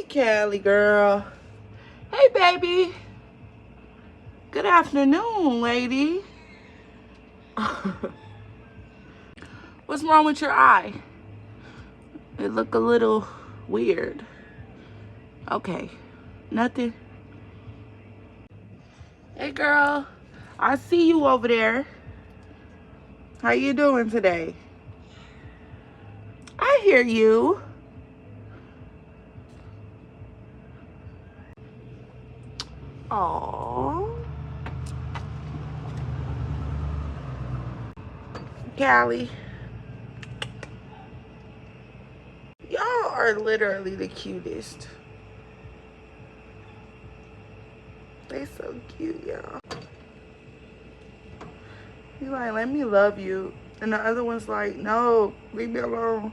Callie girl. Hey baby. Good afternoon, lady. What's wrong with your eye? It look a little weird. Okay. Nothing. Hey girl. I see you over there. How you doing today? I hear you. Aww. Callie. Y'all are literally the cutest. They so cute, y'all. He's like, let me love you. And the other one's like, no, leave me alone.